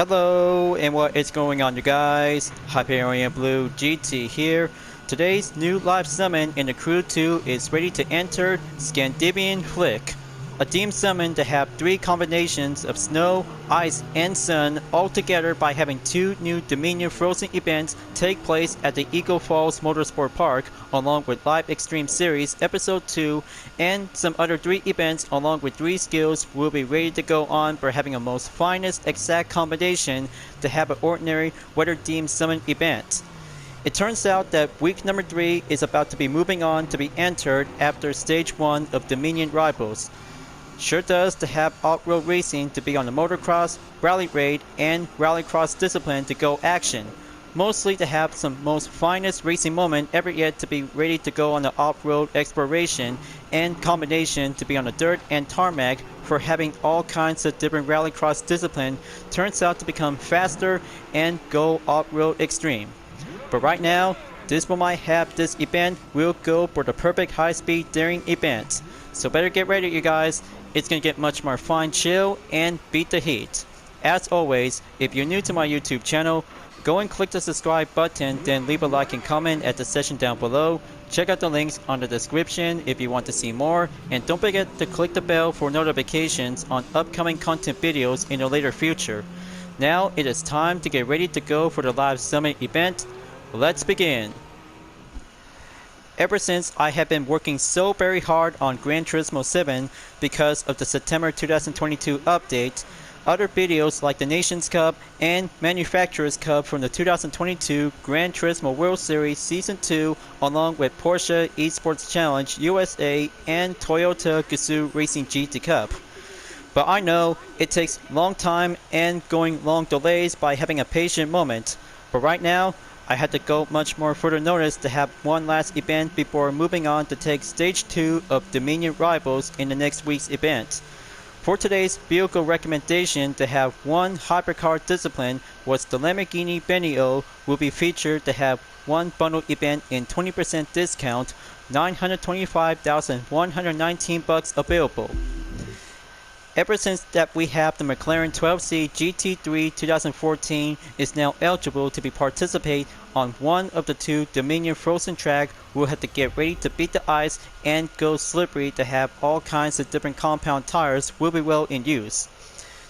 Hello, and what is going on, you guys? Hyperion-Blue-GT here. Today's new live summon in the Crew 2 is ready to enter Scandinavian Flick, a team summon to have 3 combinations of snow, ice, and sun all together by having 2 new Dominion Forzen events take place at the Eagle Falls Motorsport Park, along with Live Extreme Series Episode 2, and some other 3 events along with 3 skills will be ready to go on for having a most finest exact combination to have an ordinary weather themed summon event. It turns out that week number 3 is about to be moving on to be entered after stage 1 of Dominion Rivals. Sure does to have off-road racing to be on the motocross, rally raid, and rallycross discipline to go action. Mostly to have some most finest racing moment ever yet to be ready to go on the off-road exploration, and combination to be on the dirt and tarmac for having all kinds of different rallycross discipline turns out to become faster and go off-road extreme. But right now, this one might have this event will go for the perfect high-speed daring event. So better get ready, you guys. It's gonna get much more fun, chill, and beat the heat. As always, if you're new to my YouTube channel, go and click the subscribe button, then leave a like and comment at the section down below. Check out the links on the description if you want to see more, and don't forget to click the bell for notifications on upcoming content videos in the later future. Now it is time to get ready to go for the live summit event. Let's begin. Ever since I have been working so very hard on Gran Turismo 7 because of the September 2022 update, other videos like the Nations Cup and Manufacturers Cup from the 2022 Gran Turismo World Series Season 2, along with Porsche Esports Challenge USA and Toyota Gazoo Racing GT Cup. But I know it takes long time and going long delays by having a patient moment. But right now, I had to go much more further notice to have one last event before moving on to take Stage 2 of Dominion Rivals in the next week's event. For today's vehicle recommendation to have one hypercar discipline was the Lamborghini Benio will be featured to have one bundle event in 20% discount, $925,119 available. Ever since that we have the McLaren 12C GT3 2014 is now eligible to be participate on one of the 2 Dominion Forzen track, we'll have to get ready to beat the ice and go slippery to have all kinds of different compound tires will be well in use.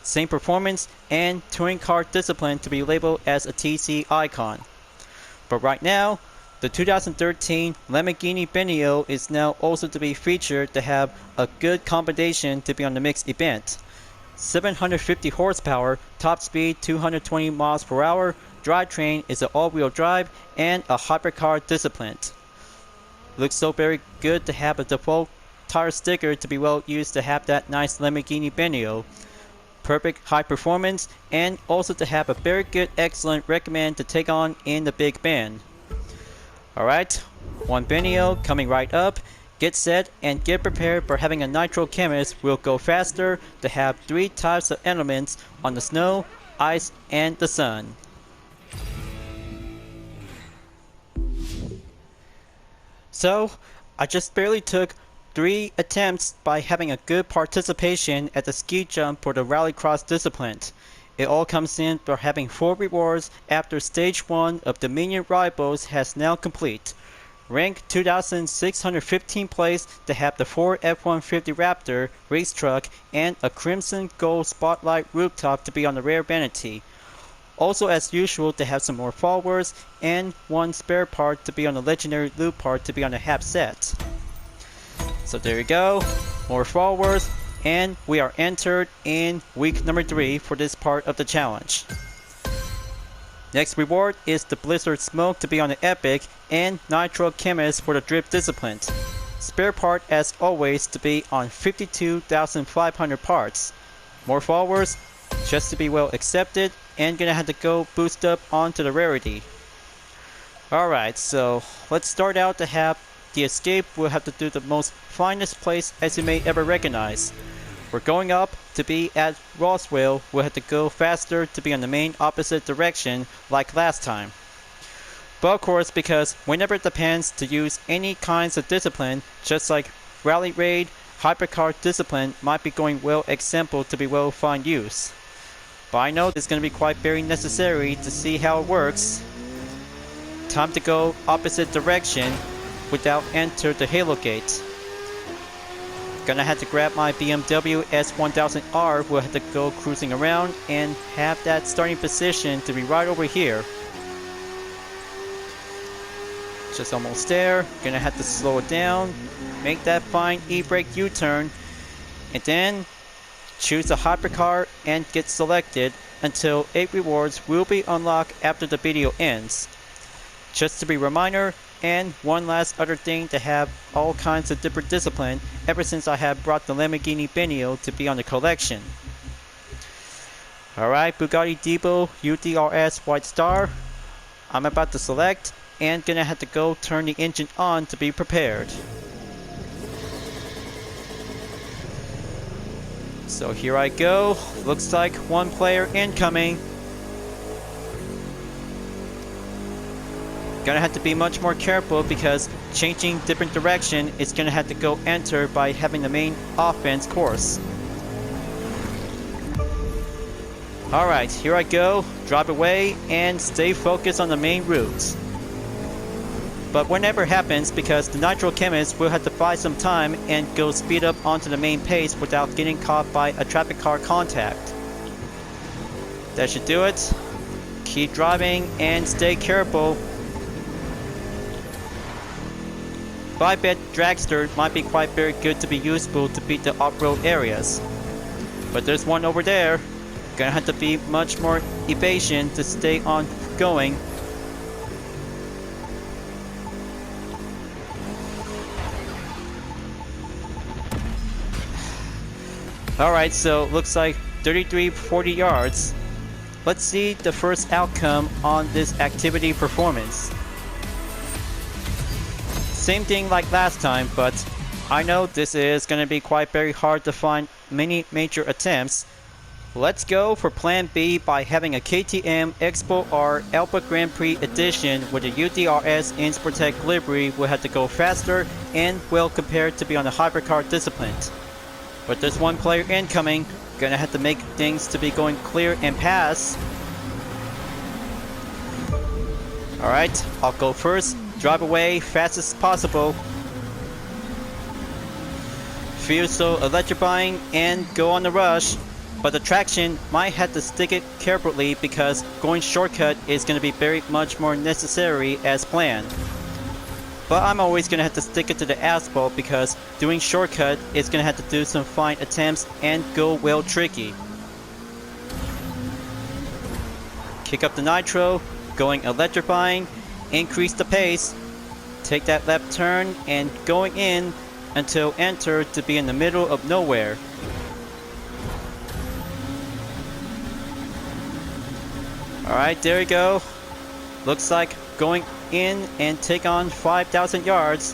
Same performance and touring car discipline to be labeled as a TC icon. But right now, the 2013 Lamborghini Benio is now also to be featured to have a good combination to be on the mixed event. 750 horsepower, top speed 220 miles per hour, drivetrain is an all-wheel drive, and a hypercar discipline. Looks so very good to have a default tire sticker to be well used to have that nice Lamborghini Benio. Perfect high performance, and also to have a very good excellent recommend to take on in the big band. Alright, one Benio coming right up. Get set and get prepared for having a nitro chemist will go faster to have 3 types of elements on the snow, ice, and the sun. So, I just barely took 3 attempts by having a good participation at the ski jump for the rallycross discipline. It all comes in for having 4 rewards after stage 1 of Dominion Rivals has now complete. Rank 2,615 place to have the 4 F-150 Raptor race truck and a crimson gold spotlight rooftop to be on the rare vanity. Also as usual to have some more followers and 1 spare part to be on the legendary loop part to be on the half set. So there you go, more followers, and we are entered in week number 3 for this part of the challenge. Next reward is the Blizzard Smoke to be on the Epic and Nitro Chemist for the Drift discipline. Spare part as always to be on 52,500 parts. More followers, just to be well accepted, and gonna have to go boost up onto the rarity. Alright, so let's start out to have the escape. We'll have to do the most finest place as you may ever recognize. We're going up to be at Roswell. We'll have to go faster to be on the main opposite direction like last time. But of course, because whenever it depends to use any kinds of discipline, just like rally raid, hypercar discipline might be going well example to be well find use. But I know it's going to be quite very necessary to see how it works. Time to go opposite direction without enter the halo gate. Gonna have to grab my BMW S1000R. We'll have to go cruising around and have that starting position to be right over here. Just almost there. Gonna have to slow it down, make that fine e-brake U-turn, and then choose a hypercar and get selected until 8 rewards will be unlocked after the video ends. Just to be a reminder, and one last other thing to have all kinds of different discipline ever since I have brought the Lamborghini Benio to be on the collection. Alright, Bugatti Divo UDRS White Star. I'm about to select and gonna have to go turn the engine on to be prepared. So here I go. Looks like one player incoming. Gonna have to be much more careful because changing different direction is gonna have to go enter by having the main offense course. Alright, here I go. Drive away and stay focused on the main route. But whenever happens, because the Nitro Chemist will have to buy some time and go speed up onto the main pace without getting caught by a traffic car contact. That should do it. Keep driving and stay careful. But I bet Dragster might be quite very good to be useful to beat the off-road areas. But there's one over there. Gonna have to be much more evasion to stay on going. Alright, so looks like 33-40 yards. Let's see the first outcome on this activity performance. Same thing like last time, but I know this is going to be quite very hard to find many major attempts. Let's go for plan B by having a KTM Expo R Alpha Grand Prix Edition with a UDRS in Sportec livery. Will have to go faster and well compared to be on the hypercar discipline. But there's one player incoming. Gonna have to make things to be going clear and pass. Alright, I'll go first. Drive away fast as possible. Feel so electrifying and go on the rush. But the traction might have to stick it carefully because going shortcut is going to be very much more necessary as planned. But I'm always going to have to stick it to the asphalt because doing shortcut is going to have to do some fine attempts and go well tricky. Kick up the nitro, going electrifying, increase the pace, take that left turn and going in until enter to be in the middle of nowhere. Alright, there we go. Looks like going in and take on 5,000 yards.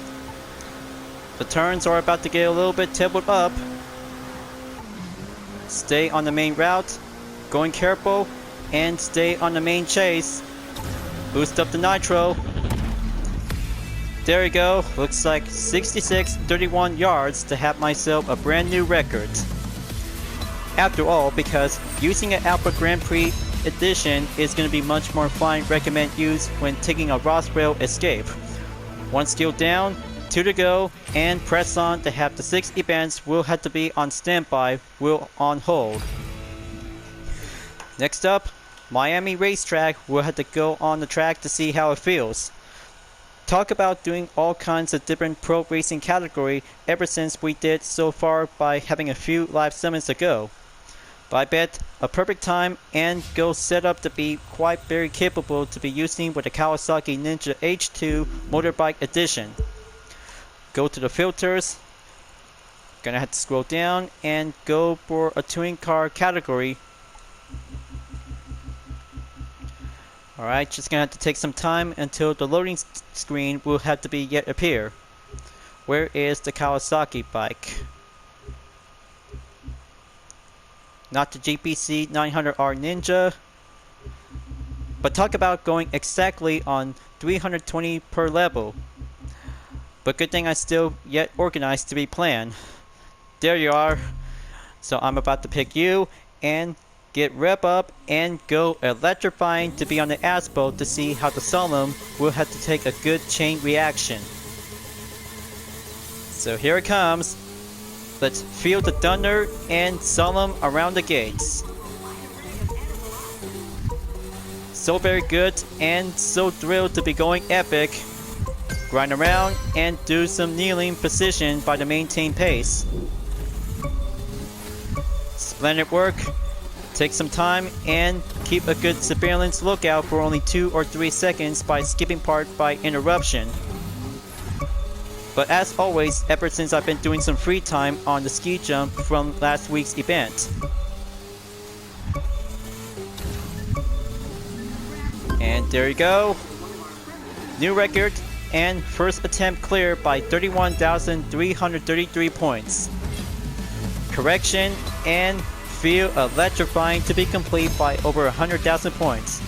The turns are about to get a little bit tilted up. Stay on the main route, going careful, and stay on the main chase. Boost up the nitro. There we go. Looks like 66.31 yards to have myself a brand new record. After all, because using an Alpha Grand Prix Edition is going to be much more fine. Recommend use when taking a Roswell escape. One skill down, 2 to go, and press on to have the 6 events will have to be on standby, will on hold. Next up, Miami Racetrack. Will have to go on the track to see how it feels. Talk about doing all kinds of different pro racing category ever since we did so far by having a few live summons ago. But I bet a perfect time and go set up to be quite very capable to be using with the Kawasaki Ninja H2 Motorbike Edition. Go to the filters. Gonna have to scroll down and go for a touring car category. Alright, just gonna have to take some time until the loading screen will have to be yet appear. Where is the Kawasaki bike? Not the GPC 900R Ninja. But talk about going exactly on 320 per level. But good thing I still yet organized to be planned. There you are. So I'm about to pick you and get rev up, and go electrifying to be on the asphalt to see how the Solemn will have to take a good chain reaction. So here it comes. Let's feel the thunder and Solemn around the gates. So very good and so thrilled to be going epic. Grind around and do some kneeling position by the maintain pace. Splendid work. Take some time and keep a good surveillance lookout for only 2 or 3 seconds by skipping part by interruption. But as always, ever since I've been doing some free time on the ski jump from last week's event. And there you go. New record and first attempt clear by 31,333 points. Correction and feel electrifying to be complete by over 100,000 points.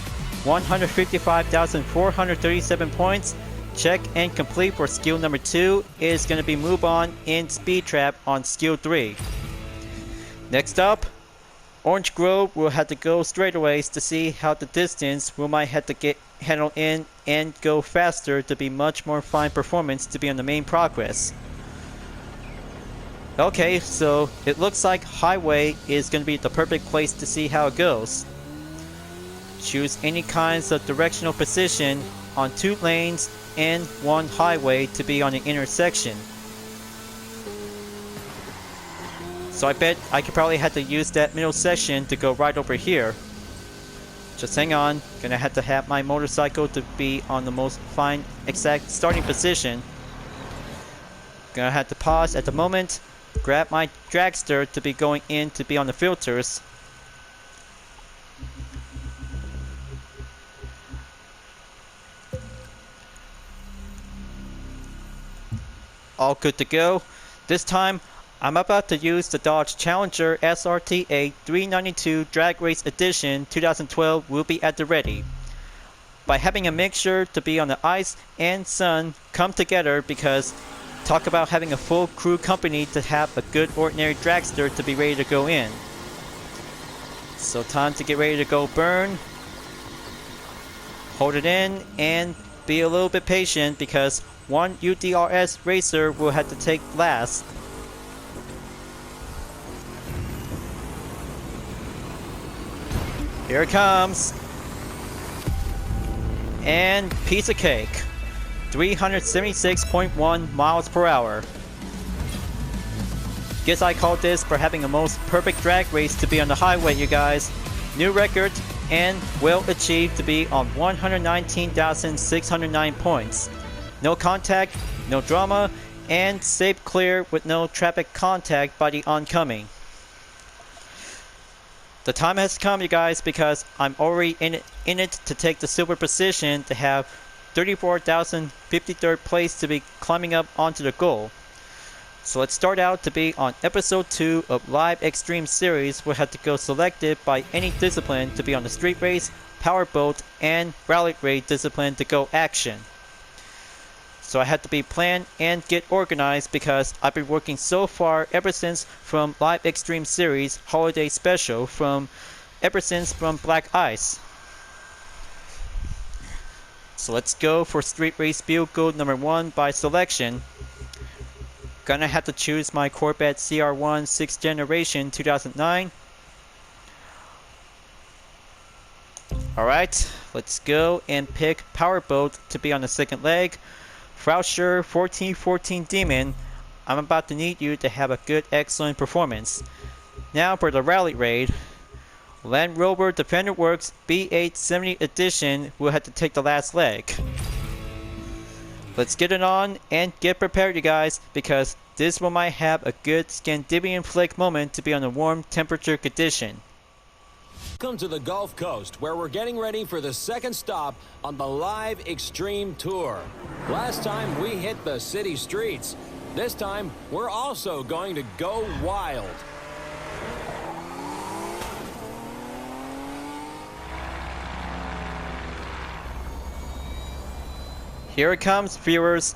155,437 points. Check and complete for skill number 2 is going to be move on in speed trap on skill 3. Next up, Orange Grove will have to go straightaways to see how the distance we might have to get handled in and go faster to be much more fine performance to be on the main progress. Okay, so it looks like highway is going to be the perfect place to see how it goes. Choose any kinds of directional position on 2 lanes and 1 highway to be on the intersection. So I bet I could probably have to use that middle section to go right over here. Just hang on, gonna have to have my motorcycle to be on the most fine exact starting position. Gonna have to pause at the moment, grab my dragster to be going in to be on the filters. All good to go. This time, I'm about to use the Dodge Challenger SRT-A 392 Drag Race Edition 2012 will be at the ready. By having a mixture to be on the ice and sun come together, because talk about having a full crew company to have a good ordinary dragster to be ready to go in. So time to get ready to go burn. Hold it in and be a little bit patient because one UDRS racer will have to take last. Here it comes. And piece of cake. 376.1 miles per hour. Guess I called this for having a most perfect drag race to be on the highway, you guys. New record and well achieved to be on 119,609 points. No contact, no drama, and safe clear with no traffic contact by the oncoming. The time has come, you guys, because I'm already in it to take the silver position to have 34,053rd place to be climbing up onto the goal. So let's start out to be on episode 2 of Live Extreme Series. We'll have to go selected by any discipline to be on the street race, powerboat, and rally raid discipline to go action. So I had to be planned and get organized because I've been working so far ever since from Live Extreme Series Holiday Special ever since from Black Ice. So let's go for Street Race Build Gold number 1 by selection. Gonna have to choose my Corvette CR1 6th generation 2009. Alright, let's go and pick Powerboat to be on the second leg. Frauscher 1414 Demon, I'm about to need you to have a good, excellent performance. Now for the Rally Raid. Land Rover Defender Works B870 Edition will have to take the last leg. Let's get it on and get prepared, you guys, because this one might have a good Scandinavian flick moment to be on a warm temperature condition. Welcome to the Gulf Coast, where we're getting ready for the second stop on the Live Extreme Tour. Last time we hit the city streets. This time we're also going to go wild. Here it comes, viewers.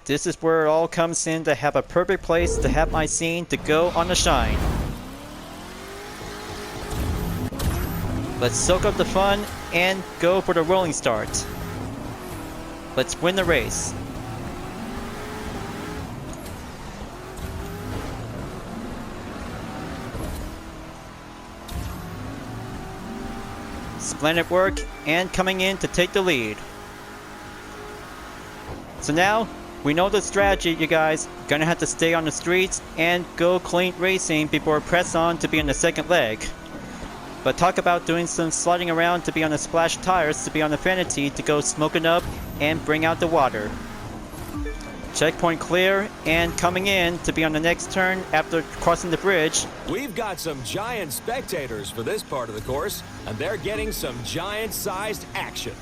This is where it all comes in to have a perfect place to have my scene to go on the shine. Let's soak up the fun and go for the rolling start. Let's win the race. Splendid work and coming in to take the lead. So now, we know the strategy, you guys. Gonna have to stay on the streets and go clean racing before press on to be on the second leg. But talk about doing some sliding around to be on the splash tires to be on the vanity to go smoking up and bring out the water. Checkpoint clear and coming in to be on the next turn after crossing the bridge. We've got some giant spectators for this part of the course, and they're getting some giant-sized action.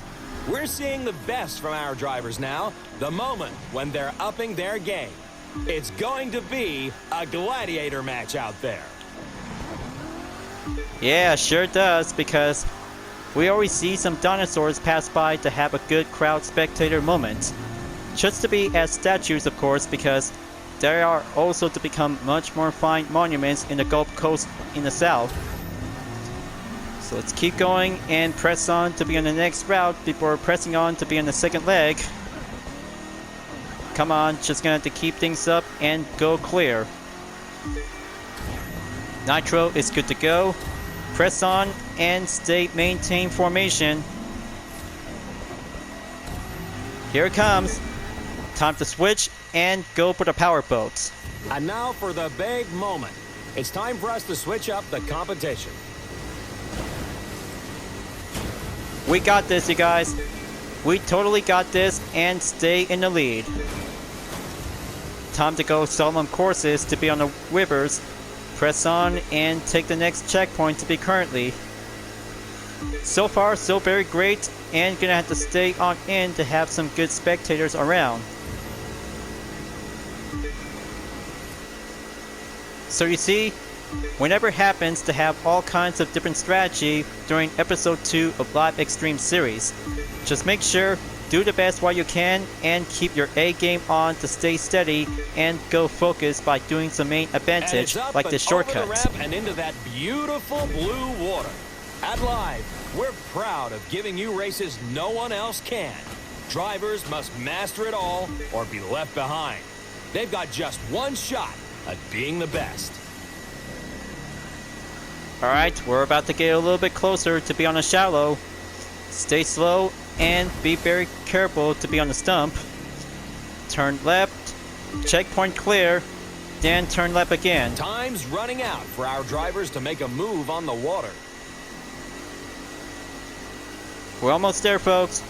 We're seeing the best from our drivers now, the moment when they're upping their game. It's going to be a gladiator match out there. Yeah, sure does, because we always see some dinosaurs pass by to have a good crowd spectator moment. Just to be as statues, of course, because they are also to become much more fine monuments in the Gulf Coast in the south. So let's keep going and press on to be on the next route before pressing on to be on the second leg. Come on, just gonna have to keep things up and go clear. Nitro is good to go. Press on and maintain formation. Here it comes. Time to switch and go for the power boat. And now for the big moment. It's time for us to switch up the competition. We got this, you guys. We totally got this and stay in the lead. Time to go slalom courses to be on the rivers. Press on and take the next checkpoint to be currently. So far, so very great, and gonna have to stay on in to have some good spectators around. So you see, whenever it happens to have all kinds of different strategy during episode 2 of Live Extreme series, just make sure, do the best while you can, and keep your A game on to stay steady and go focus by doing some main advantage like this shortcut. Over the ramp and into that beautiful blue water. At Live, we're proud of giving you races no one else can. Drivers must master it all or be left behind. They've got just one shot at being the best. Alright, we're about to get a little bit closer to be on a shallow. Stay slow and be very careful to be on the stump. Turn left, checkpoint clear, then turn left again. Time's running out for our drivers to make a move on the water. We're almost there, folks.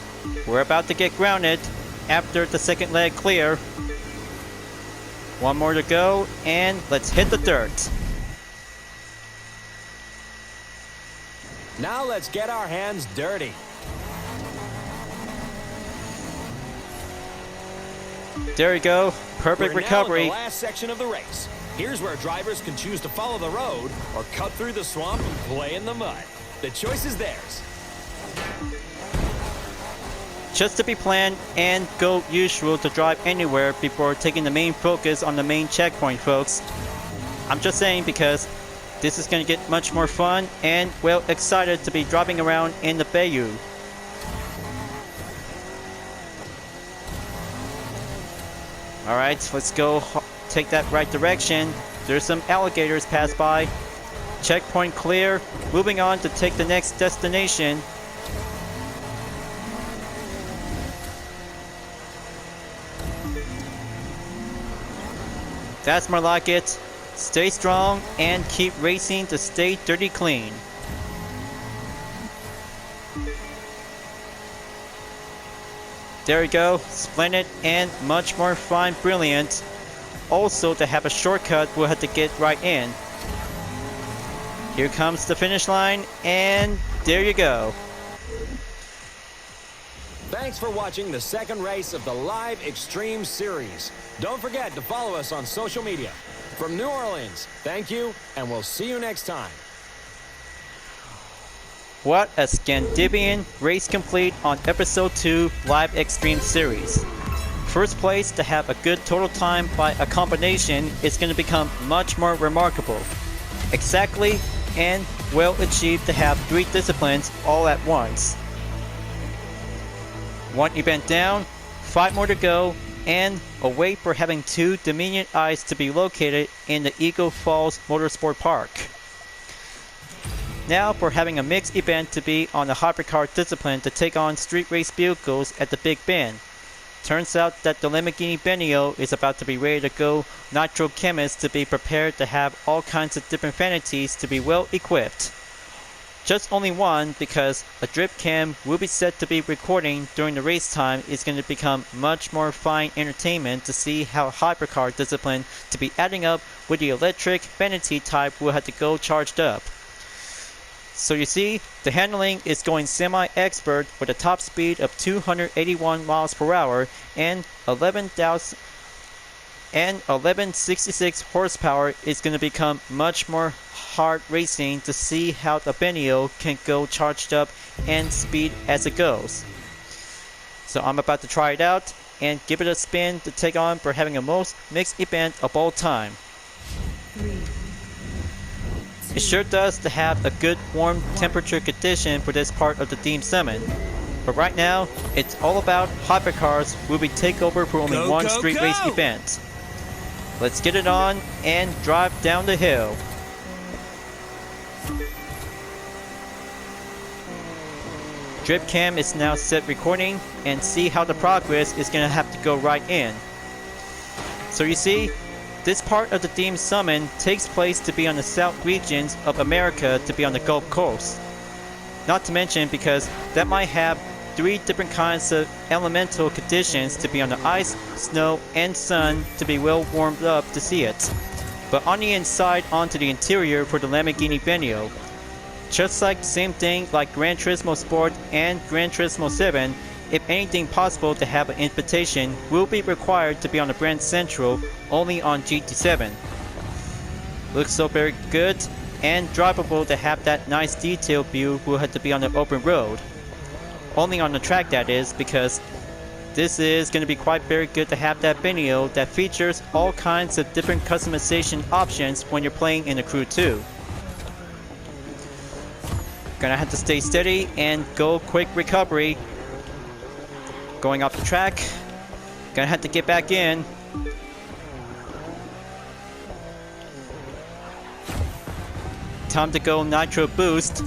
We're about to get grounded after the second leg clear. One more to go, and let's hit the dirt. Now let's get our hands dirty. There you go. Perfect recovery. Now in the last section of the race. Here's where drivers can choose to follow the road or cut through the swamp and play in the mud. The choice is theirs. Just to be planned and go usual to drive anywhere before taking the main focus on the main checkpoint, folks. I'm just saying because this is going to get much more fun and, well, excited to be driving around in the bayou. Alright, let's go take that right direction. There's some alligators pass by. Checkpoint clear. Moving on to take the next destination. That's more like it. Stay strong and keep racing to stay dirty clean. There we go. Splendid and much more fine, brilliant. Also, to have a shortcut, we'll have to get right in. Here comes the finish line, and there you go. Thanks for watching the second race of the Live Extreme series. Don't forget to follow us on social media. From New Orleans, thank you, and we'll see you next time. What a Scandinavian race complete on episode 2 Live Extreme series. First place to have a good total time by a combination is going to become much more remarkable. Exactly and will achieve to have 3 disciplines all at once. 1 event down, 5 more to go, and await for having 2 Dominion Eyes to be located in the Eagle Falls Motorsport Park. Now for having a mixed event to be on the hypercar discipline to take on street race vehicles at the Big Bend. Turns out that the Lamborghini Benio is about to be ready to go nitro chemist to be prepared to have all kinds of different vanities to be well equipped. Just only one, because a drip cam will be set to be recording during the race time is going to become much more fine entertainment to see how hypercar discipline to be adding up with the electric vanity type will have to go charged up. So you see, the handling is going semi-expert with a top speed of 281 miles per hour and 1166 horsepower is going to become much more hard racing to see how the Benio can go charged up and speed as it goes. So I'm about to try it out and give it a spin to take on for having a most mixed event of all time. It sure does to have a good warm temperature condition for this part of the Team Summit. But right now, it's all about hypercars will be takeover for only one street race event. Let's get it on and drive down the hill. Drip cam is now set recording and see how the progress is going to have to go right in. So you see, this part of the Team Summit takes place to be on the south regions of America to be on the Gulf Coast. Not to mention because that might have 3 different kinds of elemental conditions to be on the ice, snow, and sun to be well warmed up to see it. But on the inside onto the interior for the Lamborghini Benio. Just like the same thing like Gran Turismo Sport and Gran Turismo 7, if anything possible to have an invitation will be required to be on the Brand Central only on GT7. Looks so very good and drivable to have that nice detailed view will have to be on the open road. Only on the track that is, because this is going to be quite very good to have that Benio that features all kinds of different customization options when you're playing in the Crew 2. Gonna have to stay steady and go quick recovery. Going off the track. Gonna have to get back in. Time to go nitro boost.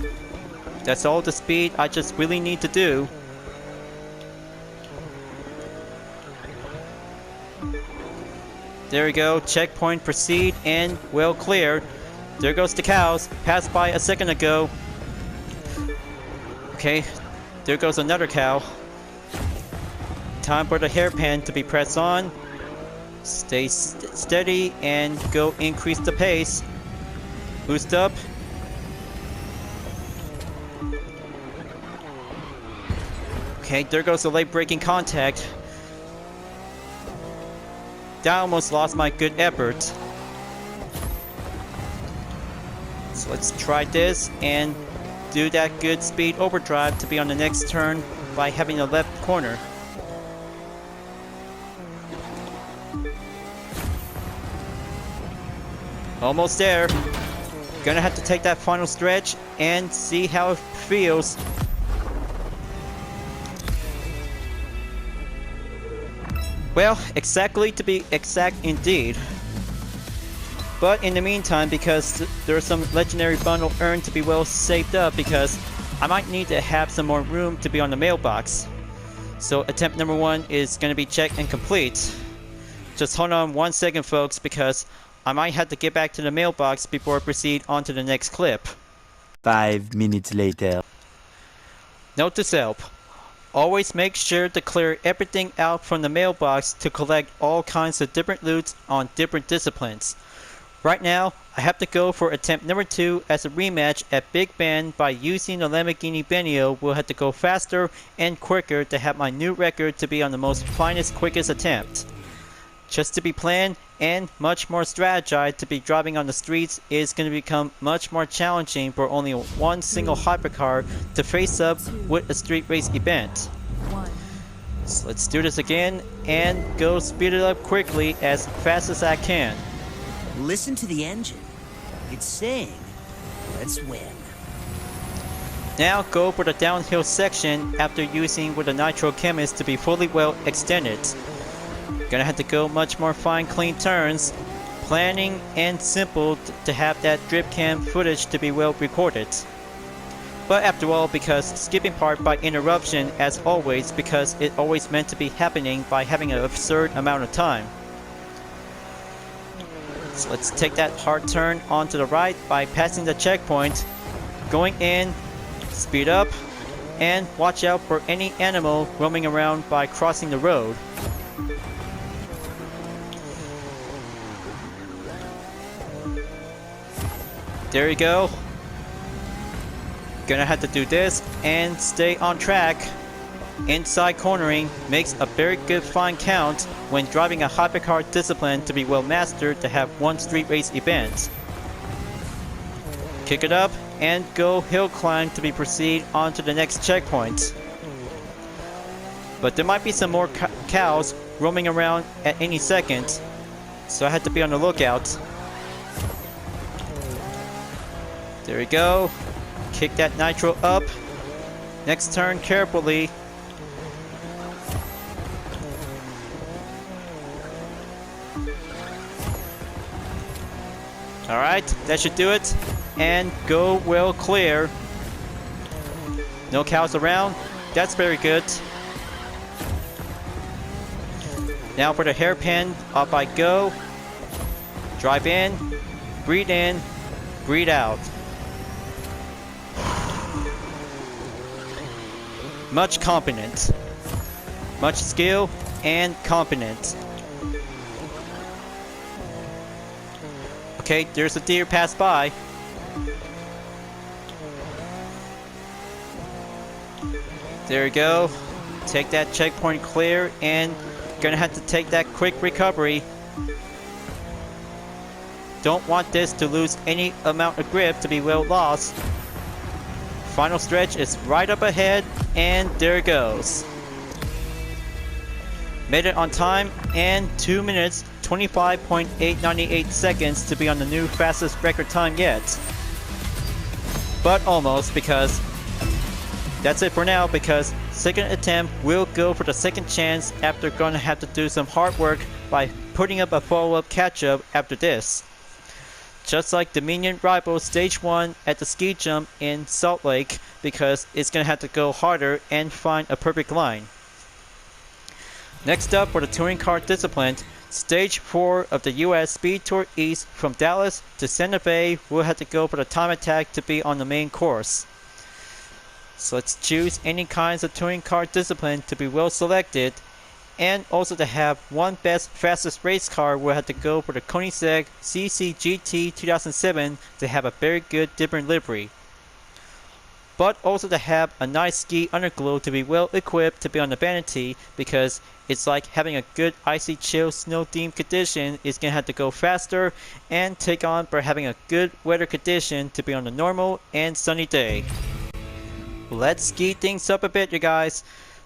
That's all the speed I just really need to do. There we go. Checkpoint, proceed, and well clear. There goes the cows. Passed by a second ago. Okay, there goes another cow. Time for the hairpin to be pressed on. Stay steady and go increase the pace. Boost up. Okay, there goes the late braking contact. That almost lost my good effort. So let's try this and do that good speed overdrive to be on the next turn by having a left corner. Almost there. Gonna have to take that final stretch and see how it feels. Well, exactly to be exact indeed. But in the meantime, because there's some legendary bundle earned to be well saved up, because I might need to have some more room to be on the mailbox. So attempt number 1 is going to be checked and complete. Just hold on 1 second folks, because I might have to get back to the mailbox before I proceed on to the next clip. 5 minutes later. Note to self. Always make sure to clear everything out from the mailbox to collect all kinds of different loots on different disciplines. Right now, I have to go for attempt number 2 as a rematch at Big Bend by using the Lamborghini Benio. Will have to go faster and quicker to have my new record to be on the most finest, quickest attempt. Just to be planned and much more strategized to be driving on the streets is going to become much more challenging for only one single hypercar to face up with a street race event. So let's do this again and go speed it up quickly as fast as I can. Listen to the engine. It's saying, Let's win. Now go for the downhill section after using with the nitro chemist to be fully well extended. Gonna have to go much more fine clean turns, planning and simple to have that drip cam footage to be well recorded. But after all, because skipping part by interruption as always, because it always meant to be happening by having an absurd amount of time. So let's take that hard turn onto the right by passing the checkpoint, going in, speed up, and watch out for any animal roaming around by crossing the road. There you go. Gonna have to do this and stay on track. Inside cornering makes a very good fine count when driving a hypercar discipline to be well mastered to have one street race event. Kick it up and go hill climb to be proceed on to the next checkpoint. But there might be some more cows roaming around at any second, so I had to be on the lookout. There we go. Kick that nitro up. Next turn carefully. Alright, that should do it. And go well clear. No cows around. That's very good. Now for the hairpin, up I go. Drive in, breathe out. Much competence. Much skill and competence. Okay, there's a deer pass by. There we go. Take that checkpoint clear and gonna have to take that quick recovery. Don't want this to lose any amount of grip to be well lost. Final stretch is right up ahead, and there it goes. Made it on time, and 2 minutes 25.898 seconds to be on the new fastest record time yet. But almost, because that's it for now, because second attempt will go for the second chance after gonna have to do some hard work by putting up a follow-up catch-up after this. Just like Dominion Rival Stage 1 at the ski jump in Salt Lake, because it's going to have to go harder and find a perfect line. Next up for the touring car discipline, Stage 4 of the US Speed Tour East from Dallas to Santa Fe will have to go for the time attack to be on the main course. So let's choose any kinds of touring car discipline to be well selected, and also to have one best fastest race car will have to go for the Koenigsegg CCGT 2007 to have a very good different livery. But also to have a nice ski underglow to be well equipped to be on the vanity, because it's like having a good icy chill snow themed condition is going to have to go faster and take on for having a good weather condition to be on the normal and sunny day. Let's ski things up a bit, you guys.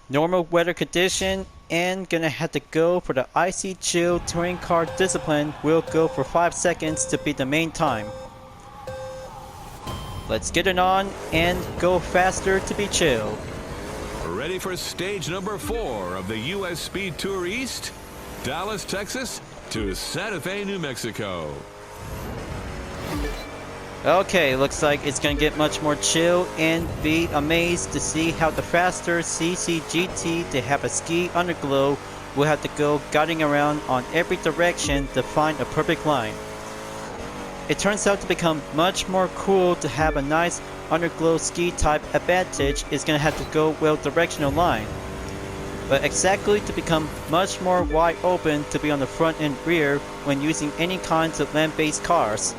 Normal weather condition, and gonna have to go for the icy chill touring car discipline will go for 5 seconds to be the main time. Let's get it on and go faster to be chill. Ready for stage number 4 of the US Speed Tour East, Dallas, Texas to Santa Fe, New Mexico. Okay, looks like it's gonna get much more chill, and be amazed to see how the faster CCGT to have a ski underglow will have to go guiding around on every direction to find a perfect line. It turns out to become much more cool to have a nice underglow ski type advantage is gonna have to go well directional line. But exactly to become much more wide open to be on the front and rear when using any kinds of land-based cars.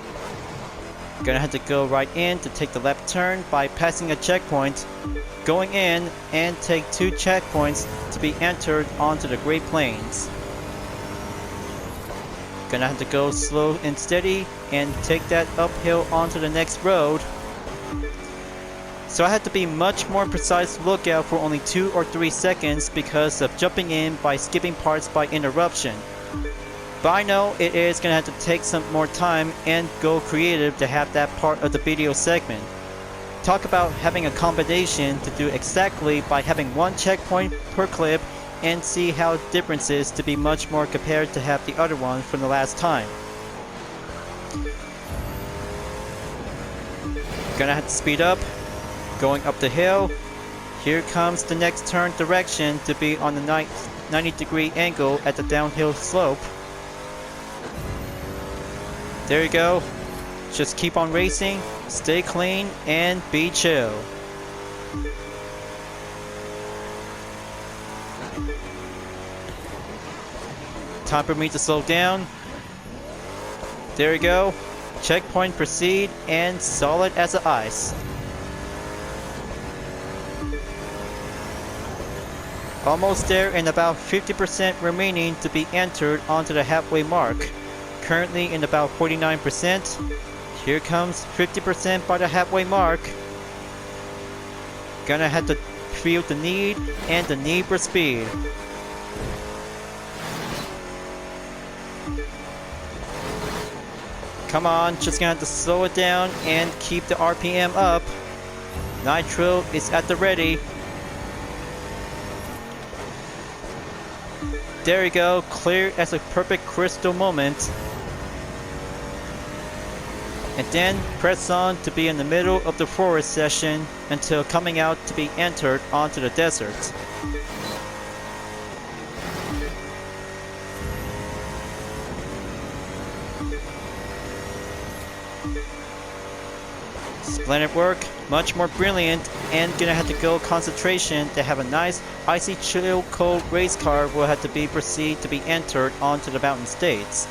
Gonna have to go right in to take the left turn by passing a checkpoint, going in and take 2 checkpoints to be entered onto the Great Plains. Gonna have to go slow and steady and take that uphill onto the next road. So I had to be much more precise lookout for only 2 or 3 seconds because of jumping in by skipping parts by interruption. But I know it is going to have to take some more time and go creative to have that part of the video segment. Talk about having a combination to do exactly by having one checkpoint per clip and see how differences to be much more compared to have the other one from the last time. Gonna have to speed up, going up the hill. Here comes the next turn direction to be on the 90-degree angle at the downhill slope. There you go. Just keep on racing, stay clean, and be chill. Time for me to slow down. There you go. Checkpoint proceed and solid as the ice. Almost there and about 50% remaining to be entered onto the halfway mark. Currently in about 49%. Here comes 50% by the halfway mark. Gonna have to feel the need and the need for speed. Come on, just gonna have to slow it down and keep the RPM up. Nitro is at the ready. There you go, clear as a perfect crystal moment. And then press on to be in the middle of the forest session until coming out to be entered onto the desert. Splendid work, much more brilliant, and gonna have to go concentration to have a nice icy chill cold race car will have to be proceed to be entered onto the mountain states.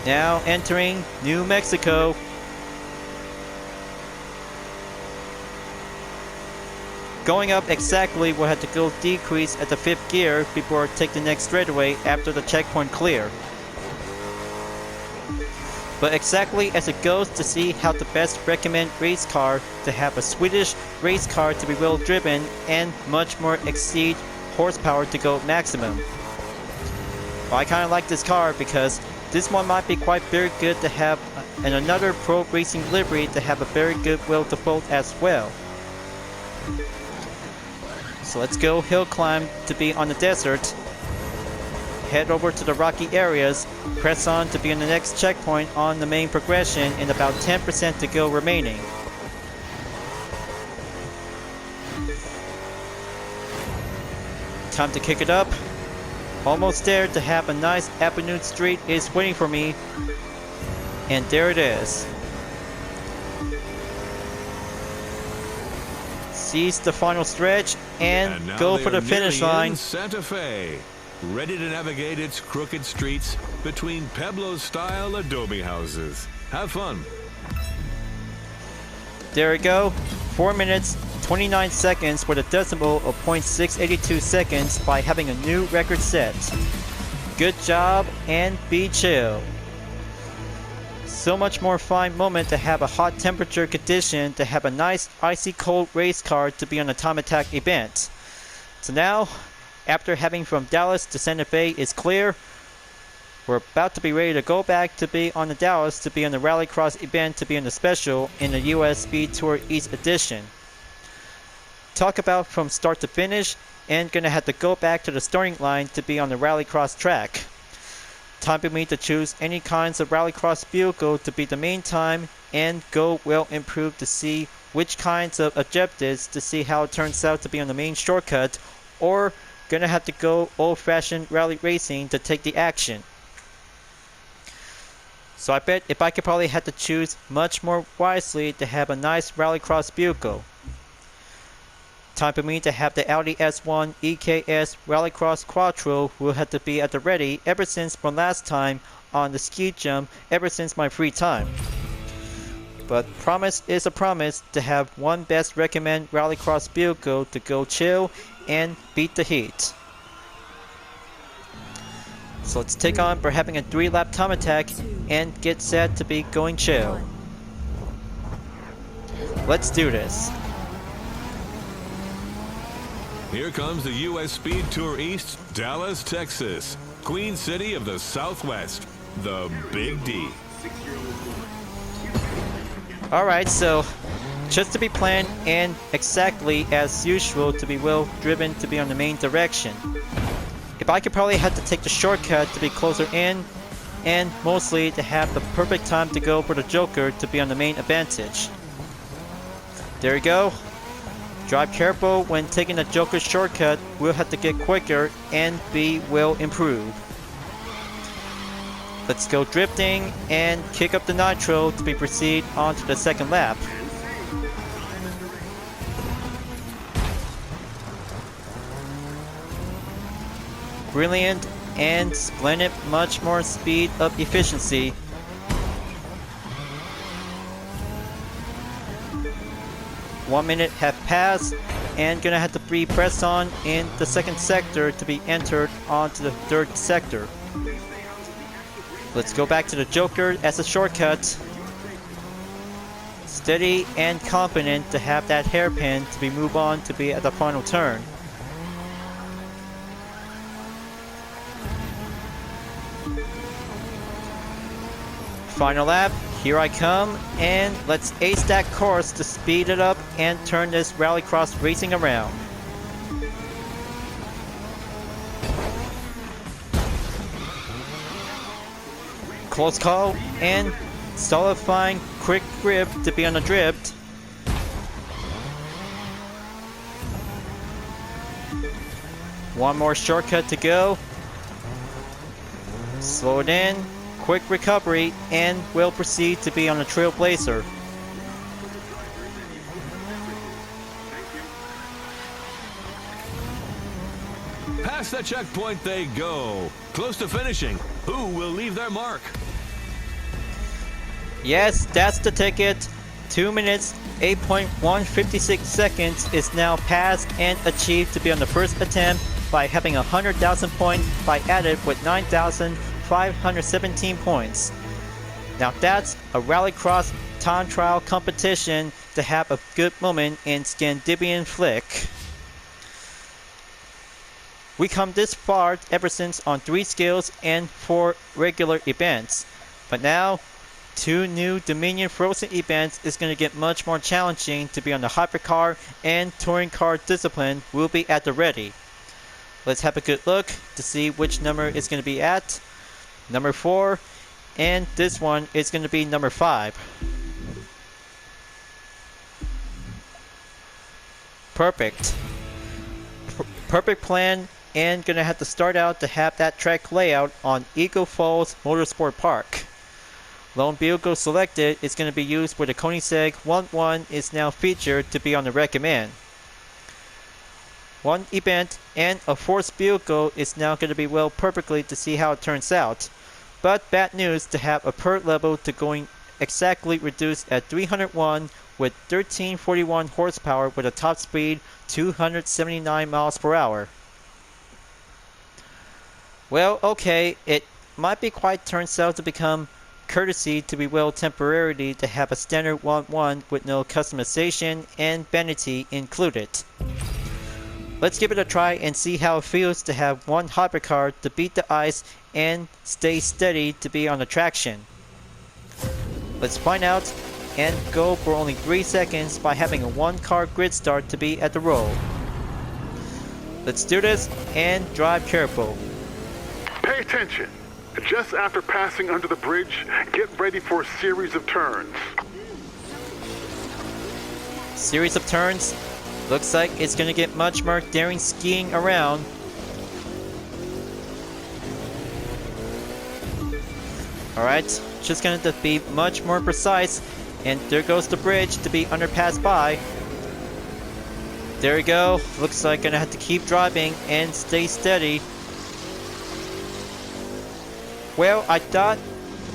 Now entering New Mexico. Going up exactly will have to go decrease at the 5th gear before take the next straightaway after the checkpoint clear. But exactly as it goes to see how the best recommend race car to have a Swedish race car to be well driven and much more exceed horsepower to go maximum. Well, I kinda like this car because this one might be quite very good to have and another pro racing livery to have a very good will to both as well. So let's go hill climb to be on the desert. Head over to the rocky areas, press on to be on the next checkpoint on the main progression and about 10% to go remaining. Time to kick it up. Almost there to have a nice Avenue Street is waiting for me. And there it is. Seize the final stretch and go for the finish line. Santa Fe, ready to navigate its crooked streets between Pueblo-style adobe houses. Have fun. There we go. 4 minutes, 29 seconds with a decimal of 0.682 seconds by having a new record set. Good job and be chill. So much more fine moment to have a hot temperature condition to have a nice icy cold race car to be on a time attack event. So now, after having from Dallas to Santa Fe is clear, we're about to be ready to go back to be on the Dallas to be on the Rallycross event to be on the special in the US Speed Tour East Edition. Talk about from start to finish and gonna have to go back to the starting line to be on the Rallycross track. Time for me to choose any kinds of Rallycross vehicle to be the main time and go well improved to see which kinds of objectives to see how it turns out to be on the main shortcut or gonna have to go old-fashioned rally racing to take the action. So I bet if I could probably have to choose much more wisely to have a nice Rallycross vehicle. Time for me to have the Audi S1 EKS Rallycross Quattro will have to be at the ready ever since from last time on the ski jump ever since my free time. But promise is a promise to have one best recommend Rallycross vehicle to go chill and beat the heat. So let's take on for having a 3-lap time attack and get set to be going chill. Let's do this. Here comes the U.S. Speed Tour East, Dallas, Texas. Queen City of the Southwest, the Big D. Alright, so just to be planned and exactly as usual to be well driven to be on the main direction. If I could probably have to take the shortcut to be closer in, and mostly to have the perfect time to go for the Joker to be on the main advantage. There you go. Drive careful when taking the Joker shortcut. We'll have to get quicker and be well improved. Let's go drifting and kick up the nitro to be proceed on to the second lap. Brilliant and splendid, much more speed up efficiency. One minute have passed and gonna have to be pressed on in the second sector to be entered onto the third sector. Let's go back to the Joker as a shortcut. Steady and confident to have that hairpin to be move on to be at the final turn. Final lap, here I come, and let's ace that course to speed it up and turn this rallycross racing around. Close call and solidifying quick grip to be on the drift. One more shortcut to go. Slow it in. Quick recovery, and will proceed to be on a trailblazer. Past the checkpoint they go. Close to finishing. Who will leave their mark? Yes, that's the ticket. 2 minutes, 8.156 seconds is now passed and achieved to be on the first attempt by having 100,000 points by added with 9,517 points. Now that's a rallycross time trial competition to have a good moment in Scandinavian flick. We come this far ever since on 3 skills and 4 regular events. But now, 2 new Dominion Forzen events is going to get much more challenging to be on the hypercar, and touring car discipline will be at the ready. Let's have a good look to see which number it's going to be at. Number 4, and this one is going to be number 5. Perfect. Perfect plan, and gonna have to start out to have that track layout on Eagle Falls Motorsport Park. Lone vehicle selected is going to be used where the Koenigsegg 1-1 is now featured to be on the recommend. One event and a forced vehicle is now going to be well perfectly to see how it turns out. But bad news to have a PERT level to going exactly reduced at 301 with 1341 horsepower with a top speed 279 miles per hour. Well, okay, it might be quite turns out to become courtesy to be well temporarily to have a standard 1-1 with no customization and vanity included. Let's give it a try and see how it feels to have one hypercar to beat the ice and stay steady to be on the traction. Let's find out and go for only 3 seconds by having a 1-car grid start to be at the roll. Let's do this and drive careful. Pay attention. Just after passing under the bridge, get ready for a series of turns. Series of turns. Looks like it's going to get much more daring skiing around. Alright, just going to be much more precise. And there goes the bridge to be underpassed by. There we go. Looks like going to have to keep driving and stay steady. Well, I thought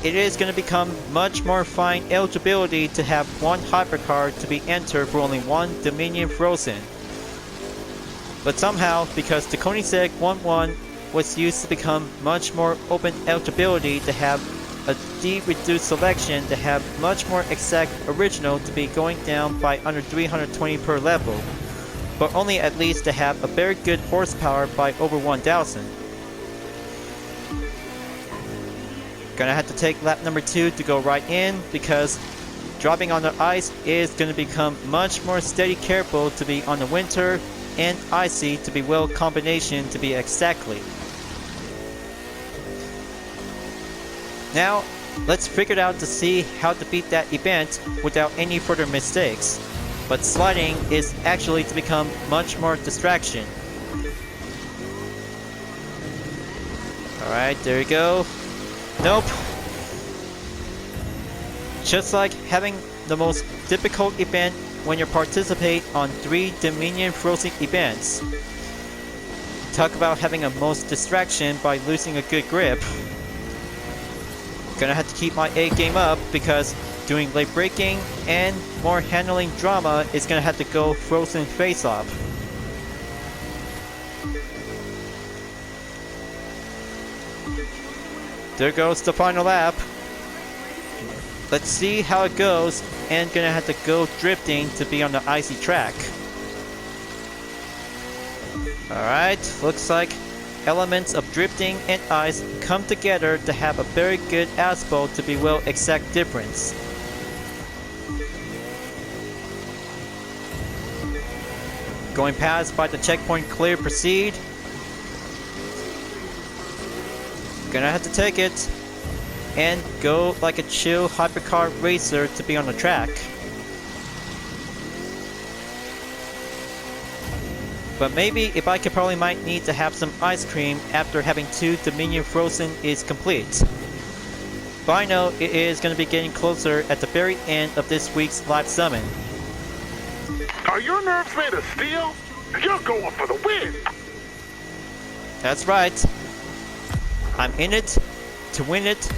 it is going to become much more fine eligibility to have one hypercar to be entered for only one Dominion Forzen. But somehow, because the Koenigsegg 1-1 was used to become much more open eligibility to have a D-reduced selection to have much more exact original to be going down by under 320 per level. but only at least to have a very good horsepower by over 1000. Gonna have to take lap number 2 to go right in, because dropping on the ice is gonna become much more steady careful to be on the winter, and icy to be well combination to be exactly. Now, let's figure it out to see how to beat that event without any further mistakes. But sliding is actually to become much more distraction. Alright, there you go. Nope. Just like having the most difficult event when you participate on 3 Dominion Forzen events. Talk about having a most distraction by losing a good grip. Gonna have to keep my A game up, because doing late braking and more handling drama is gonna have to go Frozen face off. There goes the final lap. Let's see how it goes, and gonna have to go drifting to be on the icy track. Alright, looks like elements of drifting and ice come together to have a very good asphalt to be well exact difference. Going past by the checkpoint clear, proceed. Gonna have to take it and go like a chill hypercar racer to be on the track. But maybe if I could probably might need to have some ice cream after having 2 Dominion Forzen is complete. But I know it is going to be getting closer at the very end of this week's live summon. Are your nerves made of steel? You're going for the win! That's right. I'm in it to win it,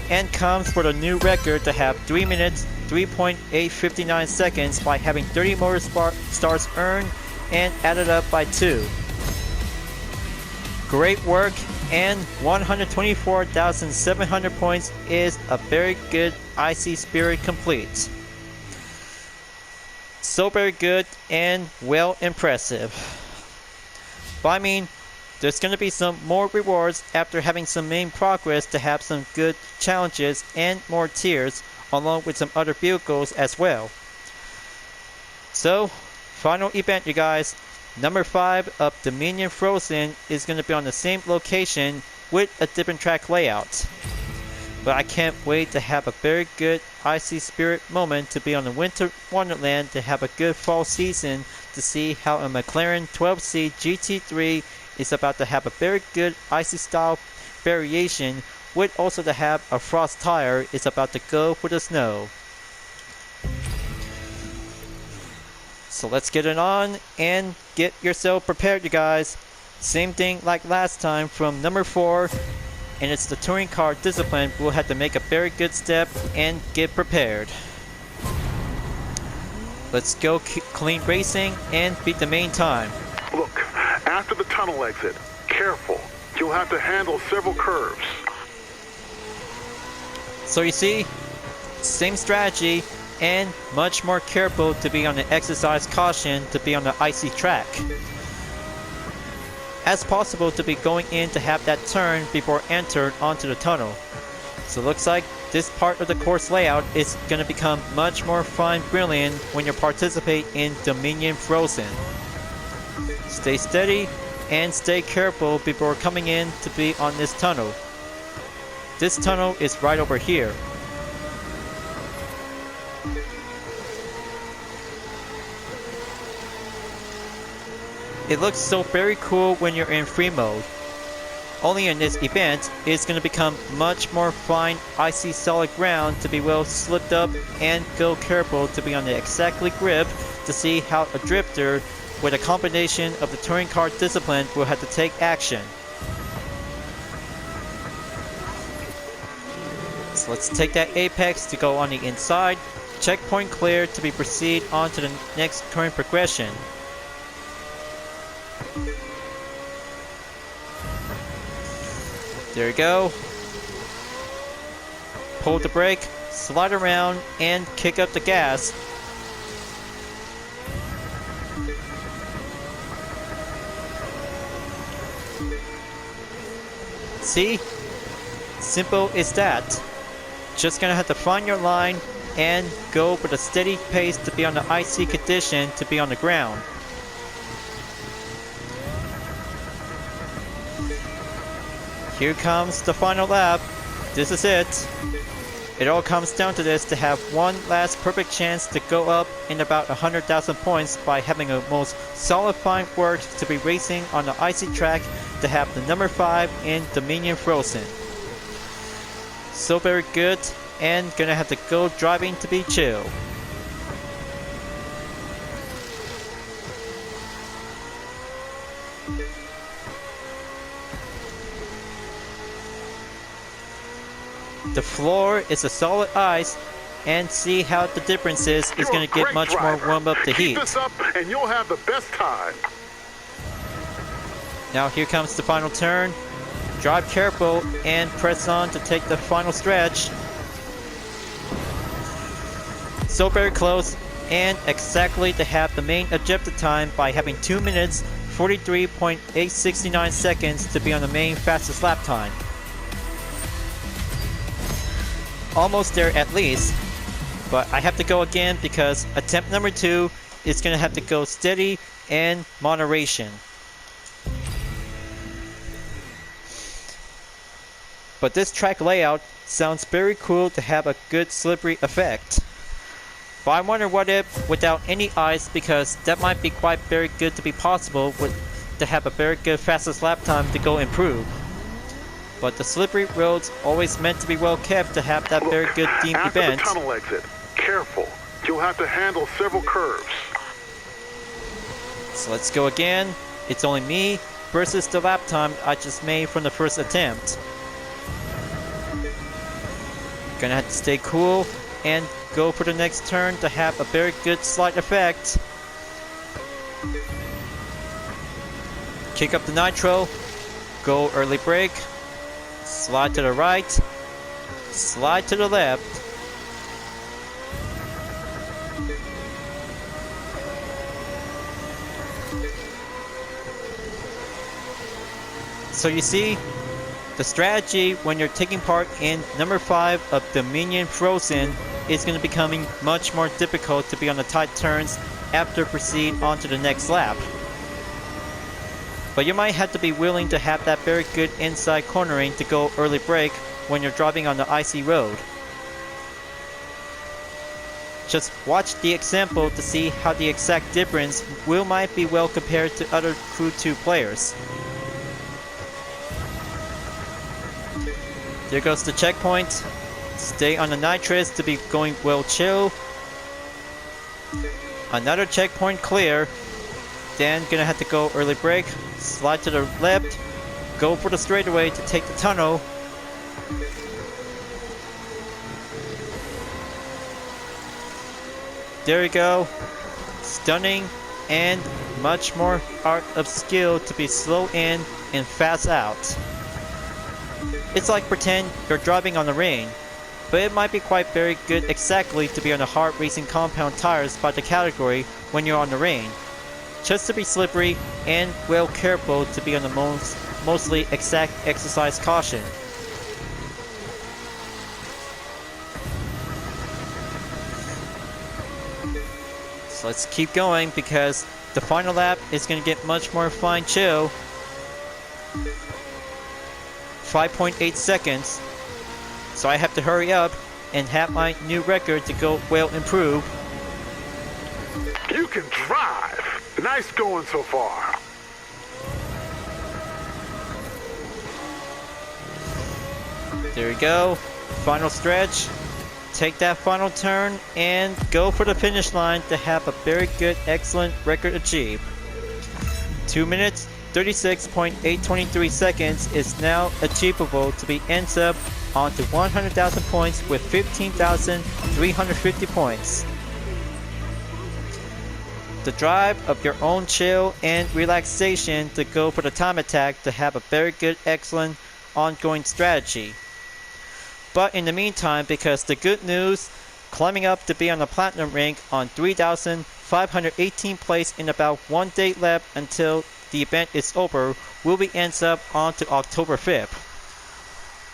and comes for the new record to have 3 minutes 3.859 seconds by having 30 motor stars earned and added up by 2. Great work, and 124,700 points is a very good Icy Spirit complete. So very good and well impressive. But I mean, there's going to be some more rewards after having some main progress to have some good challenges and more tiers, along with some other vehicles as well. So, final event, you guys. Number 5 of Dominion Forzen is going to be on the same location with a different track layout. But I can't wait to have a very good Icy Spirit moment to be on the Winter Wonderland to have a good fall season to see how a McLaren 12C GT3 is about to have a very good icy style variation, with also to have a frost tire is about to go for the snow. So let's get it on and get yourself prepared, you guys. Same thing like last time from number 4, and it's the touring car discipline. We'll have to make a very good step and get prepared. Let's go clean racing and beat the main time. Look, after the tunnel exit, careful. You'll have to handle several curves. So you see, same strategy and much more careful to be on the exercise caution to be on the icy track. As possible to be going in to have that turn before entered onto the tunnel. So looks like this part of the course layout is going to become much more fun, brilliant when you participate in Dominion Forzen. Stay steady and stay careful before coming in to be on this tunnel. This tunnel is right over here. It looks so very cool when you're in free mode. Only in this event, it's going to become much more fine, icy solid ground to be well slipped up, and go careful to be on the exactly grip to see how a drifter with a combination of the touring car discipline will have to take action. So let's take that apex to go on the inside. Checkpoint clear to be proceed on to the next turn progression. There you go. Pull the brake, slide around, and kick up the gas. See? Simple as that. Just gonna have to find your line and go with a steady pace to be on the icy condition to be on the ground. Here comes the final lap. This is it. It all comes down to this, to have one last perfect chance to go up in about 100,000 points by having a most solidifying work to be racing on the icy track to have the number 5 in Dominion Forzen. So very good, and gonna have to go driving to be chill. The floor is a solid ice, and see how the difference is going to get much more warm up the heat. Keep this up and you'll have the best time. Now here comes the final turn. Drive careful and press on to take the final stretch. So very close, and exactly to have the main objective time by having 2 minutes 43.869 seconds to be on the main fastest lap time. Almost there at least, but I have to go again because attempt number 2 is going to have to go steady and moderation. But this track layout sounds very cool to have a good slippery effect. But I wonder what if without any ice, because that might be quite very good to be possible to have a very good fastest lap time to go improve. But the slippery roads always meant to be well kept to have that very good theme event. After the tunnel exit, careful. You'll have to handle several curves. So let's go again. It's only me versus the lap time I just made from the first attempt. Gonna have to stay cool and go for the next turn to have a very good slide effect. Kick up the nitro. Go early brake. Slide to the right, slide to the left. So you see, the strategy when you're taking part in number 5 of Dominion Forzen is going to be becoming much more difficult to be on the tight turns after proceed on to the next lap. But you might have to be willing to have that very good inside cornering to go early brake when you're driving on the icy road. Just watch the example to see how the exact difference might be well compared to other Crew 2 players. There goes the checkpoint. Stay on the nitrous to be going well chill. Another checkpoint clear. Then gonna have to go early brake, slide to the left, go for the straightaway to take the tunnel. There you go. Stunning and much more art of skill to be slow in and fast out. It's like pretend you're driving on the rain, but it might be quite very good exactly to be on the hard racing compound tires by the category when you're on the rain. Just to be slippery and well careful to be on the mostly exact exercise caution. So let's keep going because the final lap is going to get much more fine chill. 5.8 seconds. So I have to hurry up and have my new record to go well improve. You can drive. Nice going so far. There we go. Final stretch. Take that final turn and go for the finish line to have a very good, excellent record achieved. 2 minutes, 36.823 seconds is now achievable to be ends up onto 100,000 points with 15,350 points. The drive of your own chill and relaxation to go for the time attack to have a very good, excellent ongoing strategy. But in the meantime, because the good news, climbing up to be on the platinum rank on 3,518 place in about 1 day left until the event is over, will be ends up on to October 5th.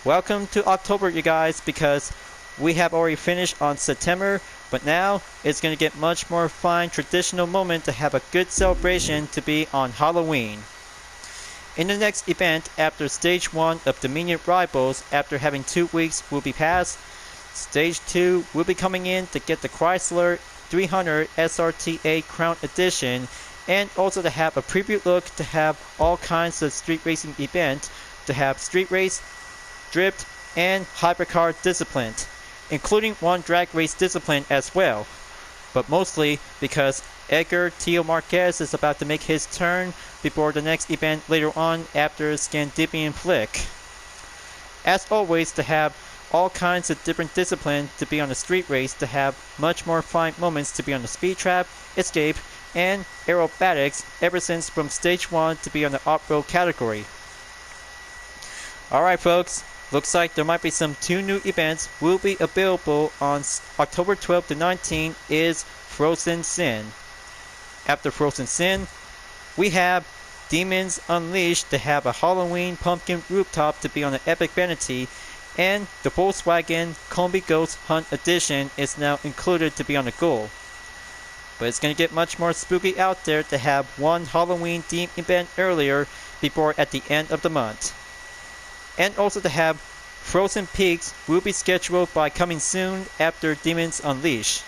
welcome to October, you guys, because we have already finished on September, but now it's going to get much more fun, traditional moment to have a good celebration to be on Halloween. In the next event, after Stage 1 of Dominion Rivals, after having 2 weeks will be passed, Stage 2 will be coming in to get the Chrysler 300 SRTA Crown Edition, and also to have a preview look to have all kinds of street racing events, to have street race, drift, and hypercar discipline, including one drag race discipline as well. But mostly because Edgar Tio Marquez is about to make his turn before the next event later on after Scandinavian Flick. As always, to have all kinds of different disciplines to be on the street race, to have much more fun moments to be on the speed trap, escape, and aerobatics ever since from Stage 1 to be on the off-road category. Alright folks, looks like there might be some 2 new events will be available on October 12th to 19th is Frozen Sin. After Frozen Sin, we have Demons Unleashed to have a Halloween pumpkin rooftop to be on the Epic Vanity, and the Volkswagen Combi Ghost Hunt Edition is now included to be on the Goal. But it's going to get much more spooky out there to have one Halloween themed event earlier before at the end of the month. And also to have Frozen Peaks will be scheduled by coming soon after Demons Unleashed.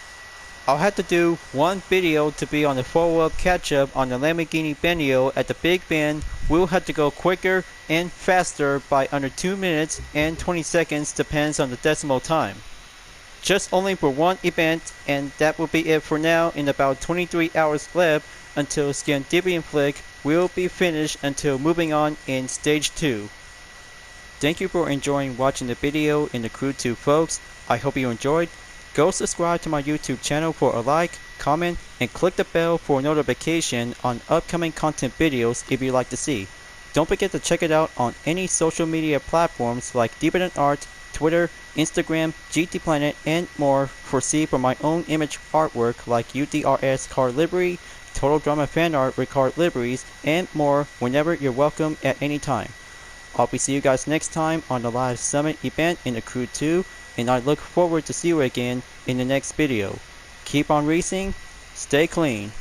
I'll have to do one video to be on the follow-up catch-up on the Lamborghini Benio at the Big Bend. We'll have to go quicker and faster by under 2 minutes and 20 seconds, depends on the decimal time. Just only for one event, and that will be it for now. In about 23 hours left until Scandinavian Flick will be finished until moving on in Stage 2. Thank you for enjoying watching the video in the Crew 2 folks. I hope you enjoyed. Go subscribe to my YouTube channel for a like, comment, and click the bell for notification on upcoming content videos if you'd like to see. Don't forget to check it out on any social media platforms like Deeper Art, Twitter, Instagram, GT Planet, and more for my own image artwork like UDRS car livery, Total Drama fan art with car liveries, and more whenever you're welcome at any time. I'll be seeing you guys next time on the live summit event in the Crew 2, and I look forward to see you again in the next video. Keep on racing, stay clean.